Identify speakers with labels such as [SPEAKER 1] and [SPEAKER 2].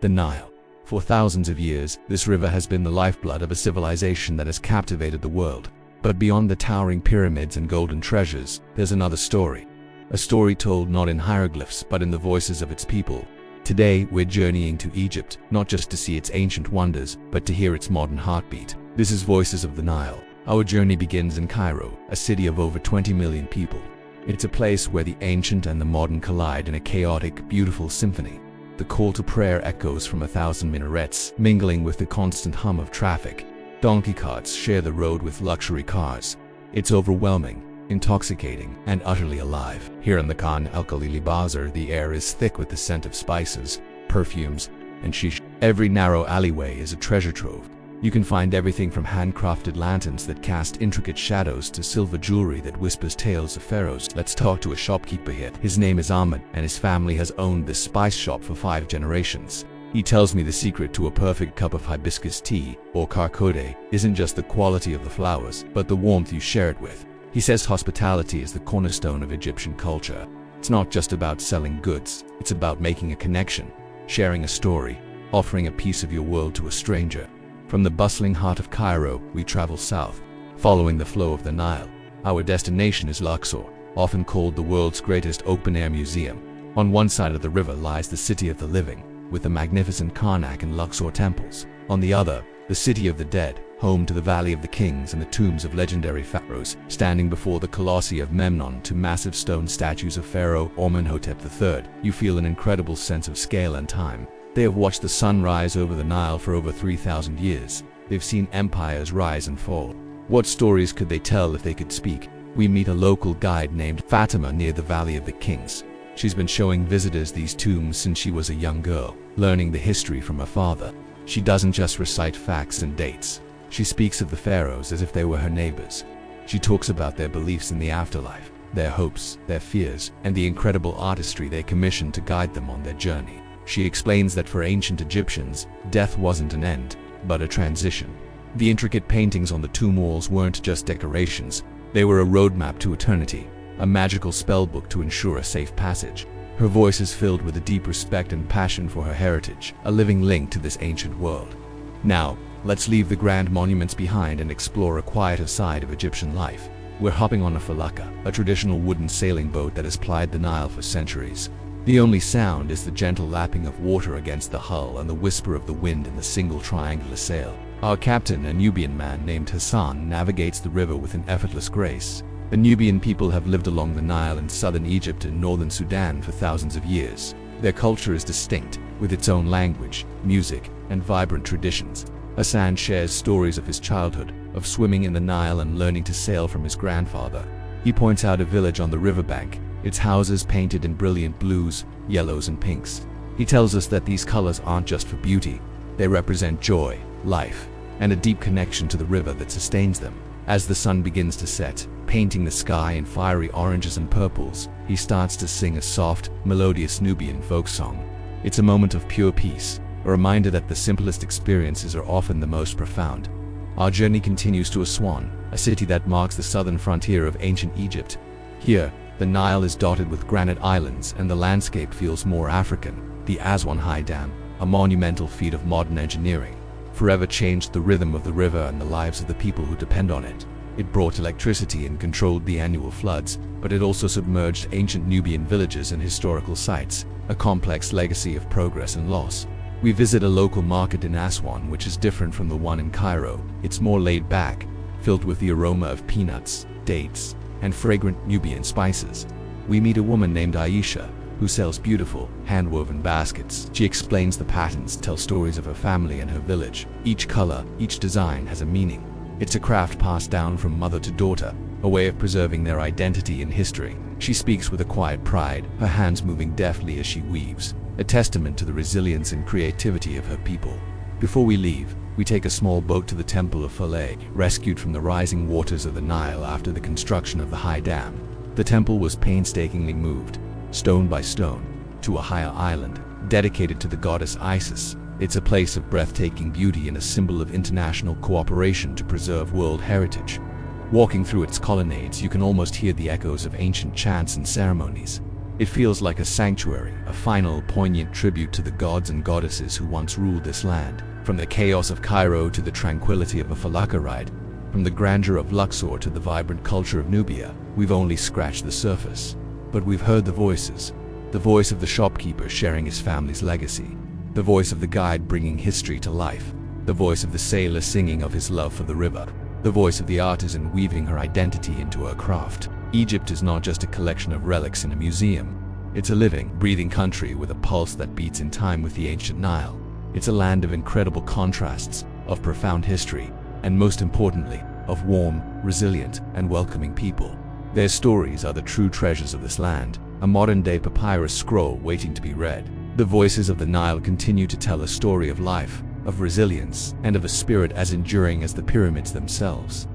[SPEAKER 1] The Nile. For thousands of years, this river has been the lifeblood of a civilization that has captivated the world. But beyond the towering pyramids and golden treasures, there's another story. A story told not in hieroglyphs but in the voices of its people. Today, we're journeying to Egypt, not just to see its ancient wonders, but to hear its modern heartbeat. This is Voices of the Nile. Our journey begins in Cairo, a city of over 20 million people. It's a place where the ancient and the modern collide in a chaotic, beautiful symphony. The call to prayer echoes from 1,000 minarets, mingling with the constant hum of traffic. Donkey carts share the road with luxury cars. It's overwhelming, intoxicating, and utterly alive. Here in the el-Khalili Bazaar, the air is thick with the scent of spices, perfumes, and shish. Every narrow alleyway is a treasure trove. You can find everything from handcrafted lanterns that cast intricate shadows to silver jewelry that whispers tales of pharaohs. Let's talk to a shopkeeper here. His name is Ahmed, and his family has owned this spice shop for 5 generations. He tells me the secret to a perfect cup of hibiscus tea, or karkode, isn't just the quality of the flowers, but the warmth you share it with. He says hospitality is the cornerstone of Egyptian culture. It's not just about selling goods, it's about making a connection, sharing a story, offering a piece of your world to a stranger. From the bustling heart of Cairo, we travel south, following the flow of the Nile. Our destination is Luxor, often called the world's greatest open-air museum. On one side of the river lies the city of the living, with the magnificent Karnak and Luxor temples. On the other, the city of the dead, home to the Valley of the Kings and the tombs of legendary pharaohs. Standing before the Colossi of Memnon to massive stone statues of Pharaoh Amenhotep III, you feel an incredible sense of scale and time. They have watched the sun rise over the Nile for over 3,000 years. They've seen empires rise and fall. What stories could they tell if they could speak? We meet a local guide named Fatima near the Valley of the Kings. She's been showing visitors these tombs since she was a young girl, learning the history from her father. She doesn't just recite facts and dates. She speaks of the pharaohs as if they were her neighbors. She talks about their beliefs in the afterlife, their hopes, their fears, and the incredible artistry they commissioned to guide them on their journey. She explains that for ancient Egyptians, death wasn't an end, but a transition. The intricate paintings on the tomb walls weren't just decorations, they were a roadmap to eternity, a magical spellbook to ensure a safe passage. Her voice is filled with a deep respect and passion for her heritage, a living link to this ancient world. Now, let's leave the grand monuments behind and explore a quieter side of Egyptian life. We're hopping on a Felucca, a traditional wooden sailing boat that has plied the Nile for centuries. The only sound is the gentle lapping of water against the hull and the whisper of the wind in the single triangular sail. Our captain, a Nubian man named Hassan, navigates the river with an effortless grace. The Nubian people have lived along the Nile in southern Egypt and northern Sudan for thousands of years. Their culture is distinct, with its own language, music, and vibrant traditions. Hassan shares stories of his childhood, of swimming in the Nile and learning to sail from his grandfather. He points out a village on the riverbank, its houses painted in brilliant blues, yellows, and pinks. He tells us that these colors aren't just for beauty, they represent joy, life, and a deep connection to the river that sustains them. As the sun begins to set, painting the sky in fiery oranges and purples, he starts to sing a soft, melodious Nubian folk song. It's a moment of pure peace, a reminder that the simplest experiences are often the most profound. Our journey continues to Aswan, a city that marks the southern frontier of ancient Egypt. Here, the Nile is dotted with granite islands and the landscape feels more African. The Aswan High Dam, a monumental feat of modern engineering, forever changed the rhythm of the river and the lives of the people who depend on it. It brought electricity and controlled the annual floods, but it also submerged ancient Nubian villages and historical sites, a complex legacy of progress and loss. We visit a local market in Aswan, which is different from the one in Cairo. It's more laid back, filled with the aroma of peanuts, dates, and fragrant Nubian spices. We meet a woman named Aisha, who sells beautiful, hand-woven baskets. She explains the patterns, tells stories of her family and her village. Each color, each design has a meaning. It's a craft passed down from mother to daughter, a way of preserving their identity and history. She speaks with a quiet pride, her hands moving deftly as she weaves, a testament to the resilience and creativity of her people. Before we leave, we take a small boat to the Temple of Felucca, rescued from the rising waters of the Nile after the construction of the High Dam. The temple was painstakingly moved, stone by stone, to a higher island, dedicated to the goddess Isis. It's a place of breathtaking beauty and a symbol of international cooperation to preserve world heritage. Walking through its colonnades, you can almost hear the echoes of ancient chants and ceremonies. It feels like a sanctuary, a final, poignant tribute to the gods and goddesses who once ruled this land. From the chaos of Cairo to the tranquility of a Felucca ride, from the grandeur of Luxor to the vibrant culture of Nubia, we've only scratched the surface. But we've heard the voices. The voice of the shopkeeper sharing his family's legacy. The voice of the guide bringing history to life. The voice of the sailor singing of his love for the river. The voice of the artisan weaving her identity into her craft. Egypt is not just a collection of relics in a museum. It's a living, breathing country with a pulse that beats in time with the ancient Nile. It's a land of incredible contrasts, of profound history, and most importantly, of warm, resilient, and welcoming people. Their stories are the true treasures of this land, a modern-day papyrus scroll waiting to be read. The voices of the Nile continue to tell a story of life, of resilience, and of a spirit as enduring as the pyramids themselves.